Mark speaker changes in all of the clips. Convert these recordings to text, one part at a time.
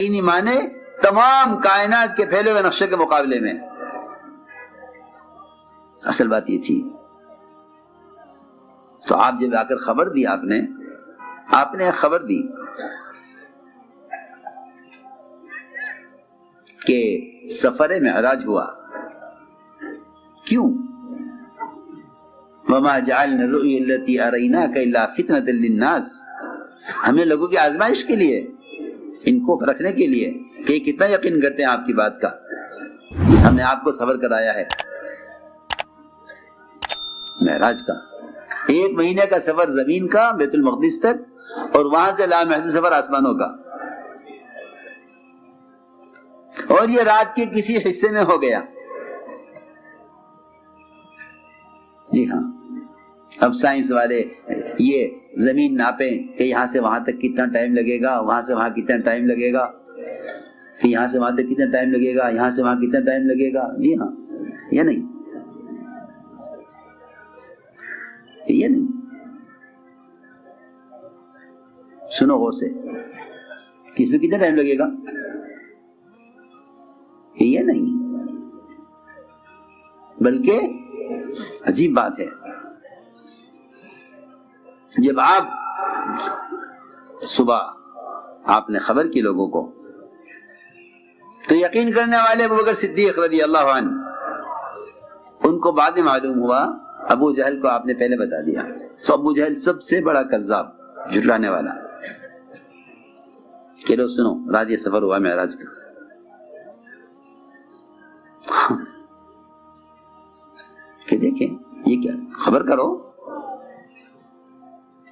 Speaker 1: یقینی معنی تمام کائنات کے پھیلے ہوئے نقشے کے مقابلے میں. اصل بات یہ تھی. تو آپ جب آ کر خبر دی، آپ نے خبر دی کہ سفر معراج ہوا. کیوں؟ وما جعلنا الرؤيا التي اريناك الا فتنة للناس. ہم نے لوگوں کی آزمائش کے لیے، ان کو پرکھنے کے لیے کہ کتنا یقین کرتے ہیں آپ کی بات کا، ہم نے آپ کو سفر کرایا ہے معراج کا. 1 مہینے کا سفر زمین کا بیت المقدس تک، اور وہاں سے لامحدود سفر آسمانوں کا، اور یہ رات کے کسی حصے میں ہو گیا. جی ہاں. اب سائنس والے یہ زمین ناپیں کہ یہاں سے وہاں تک کتنا ٹائم لگے گا، وہاں سے وہاں کتنا ٹائم لگے گا، کہ یہاں سے وہاں تک کتنا ٹائم لگے گا، یہاں سے وہاں کتنا ٹائم لگے گا. جی ہاں. یہ نہیں، یہ نہیں. سنو غور سے کہ اس میں کتنا ٹائم لگے گا. یہ نہیں، بلکہ عجیب بات ہے، جب آپ صبح آپ نے خبر کی لوگوں کو، تو یقین کرنے والے ابوبکر صدیق رضی اللہ عنہ، ان کو بعد میں معلوم ہوا. ابو جہل کو آپ نے پہلے بتا دیا. سو ابو جہل سب سے بڑا کذاب، جھٹلانے والا، کہ لو سنو رات یہ سفر ہوا معراج کا. کہ دیکھیں یہ کیا، خبر کرو.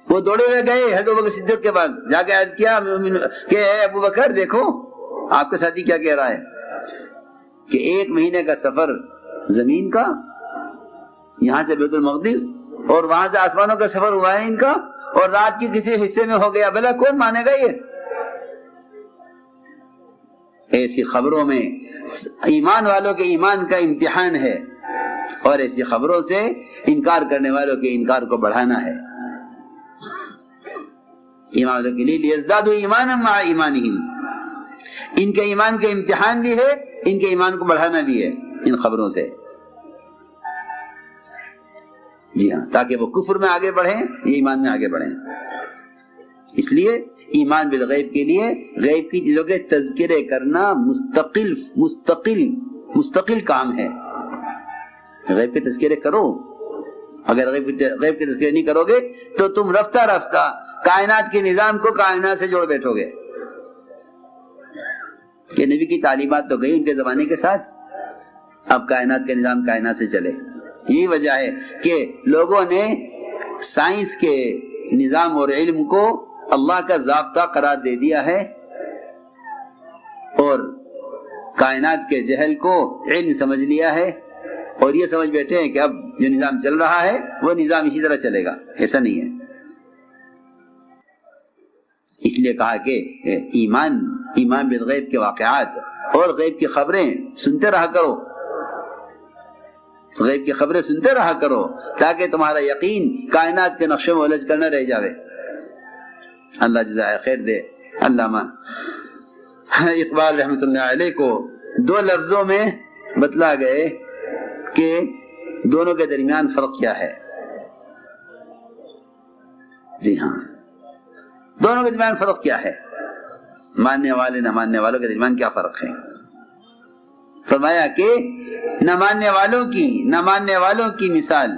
Speaker 1: وہ دوڑے ہوئے گئے حضرت ابوبکر صدیق کے پاس، جا کے عرض کیا کہ اے ابو بکر دیکھو آپ کے ساتھی کیا کہہ رہا ہے کہ 1 مہینے کا سفر زمین کا، یہاں سے بیت المقدس، اور وہاں سے آسمانوں کا سفر ہوا ہے ان کا، اور رات کے کسی حصے میں ہو گیا. بھلا کون مانے گا یہ؟ ایسی خبروں میں ایمان والوں کے ایمان کا امتحان ہے، اور ایسی خبروں سے انکار کرنے والوں کے انکار کو بڑھانا ہے. ایمان والوں کے لیے لیزدادوا ایمانا مع ایمانہم، ان کے ایمان کا امتحان بھی ہے، ان کے ایمان کو بڑھانا بھی ہے ان خبروں سے. جی ہاں، تاکہ وہ کفر میں آگے بڑھیں، یہ ایمان میں آگے بڑھیں. اس لیے ایمان بالغیب کے لیے غیب کی چیزوں کے تذکرے کرنا مستقل کام ہے. غیب کے تذکرے کرو. اگر غیب کے تذکرے نہیں کرو گے تو تم رفتہ رفتہ کائنات کے نظام کو کائنات سے جوڑ بیٹھو گے. کہ نبی کی تعلیمات تو گئی ان کے زمانے کے ساتھ، اب کائنات کا نظام کائنات سے چلے. یہی وجہ ہے کہ لوگوں نے سائنس کے نظام اور علم کو اللہ کا ضابطہ قرار دے دیا ہے، اور کائنات کے جہل کو علم سمجھ لیا ہے، اور یہ سمجھ بیٹھے ہیں کہ اب جو نظام چل رہا ہے وہ نظام اسی طرح چلے گا. ایسا نہیں ہے. اس لیے کہا کہ ایمان بالغیب کے واقعات اور غیب کی خبریں سنتے رہا کرو، غیب کی خبریں سنتے رہا کرو، تاکہ تمہارا یقین کائنات کے نقشے میں الجھ کر نہ رہ جاوے. اللہ جزائے خیر دے. علامہ اقبال رحمۃ اللہ علیہ کو 2 لفظوں میں بتلا گئے کہ دونوں کے درمیان فرق کیا ہے. جی ہاں، دونوں کے درمیان فرق کیا ہے، ماننے والے نہ ماننے والوں کے درمیان کیا فرق ہے. فرمایا کہ نہ ماننے والوں کی مثال،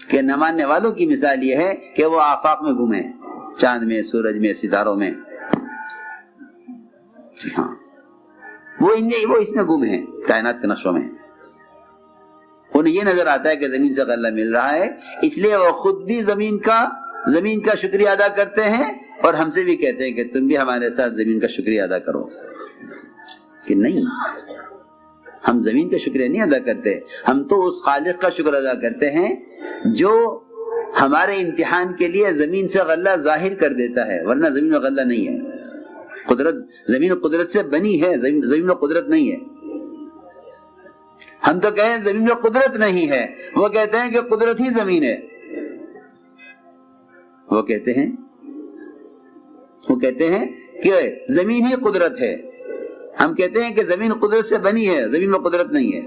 Speaker 1: کہ نہ ماننے والوں کی مثال یہ ہے کہ وہ آفاق میں گھومے، چاند میں، سورج میں، ستاروں میں. جی ہاں، وہ اس میں گم ہیں کائنات کے نقشوں میں. انہیں یہ نظر آتا ہے کہ زمین سے غلہ مل رہا ہے، اس لیے وہ خود بھی زمین کا شکریہ ادا کرتے ہیں، اور ہم سے بھی کہتے ہیں کہ تم بھی ہمارے ساتھ زمین کا شکریہ ادا کرو. کہ نہیں، ہم زمین کا شکریہ نہیں ادا کرتے، ہم تو اس خالق کا شکر ادا کرتے ہیں جو ہمارے امتحان کے لیے زمین سے غلہ ظاہر کر دیتا ہے، ورنہ زمین میں غلہ نہیں ہے. زمین قدرت سے بنی ہے، زمین میں قدرت نہیں ہے. ہم تو کہیں زمین میں قدرت نہیں ہے، وہ کہتے ہیں کہ قدرت ہی زمین ہے. وہ کہتے ہیں وہ کہتے ہیں کہ زمین ہی قدرت ہے، ہم کہتے ہیں کہ زمین قدرت سے بنی ہے، زمین میں قدرت نہیں ہے۔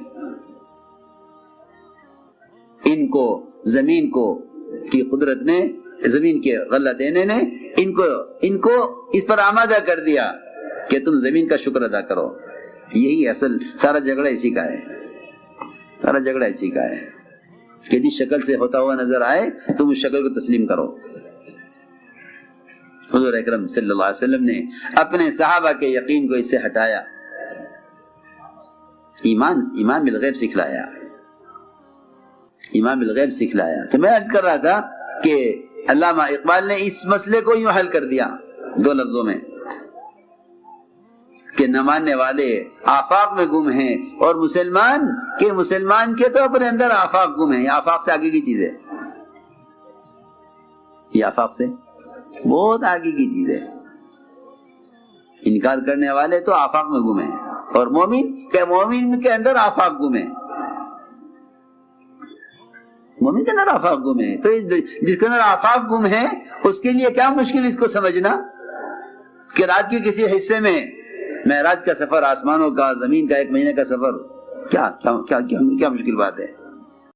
Speaker 1: ان کو زمین کو کی قدرت نے، زمین کے غلہ دینے نے ان کو اس پر آمادہ کر دیا کہ تم زمین کا شکر ادا کرو۔ یہی اصل سارا جھگڑا اسی کا ہے، سارا جھگڑا اسی کا ہے کہ جس شکل سے ہوتا ہوا نظر آئے تم اس شکل کو تسلیم کرو۔ حضور اکرم صلی اللہ علیہ وسلم نے اپنے صحابہ کے یقین کو اس سے ہٹایا، ایمان بالغیب سکھلایا، ایمان بالغیب سکھلایا۔ تو میں عرض کر رہا تھا کہ علامہ اقبال نے اس مسئلے کو یوں حل کر دیا دو لفظوں میں کہ نہ ماننے والے آفاق میں گم ہیں، اور مسلمان کے تو اپنے اندر آفاق گم ہیں۔ یہ آفاق سے آگے کی چیز ہے، یہ آفاق سے بہت آگے کی چیز ہے۔ انکار کرنے والے تو آفاق میں گم ہیں، اور مومن کے اندر آفاق گم ہیں، مومن کے اندر آفاق گم ہے۔ تو جس کے اندر آفاق گم ہے اس کے لیے کیا مشکل اس کو سمجھنا کہ رات کے کسی حصے میں معراج کا سفر، آسمانوں کا، زمین کا 1 مہینے کا سفر، کیا مشکل بات ہے؟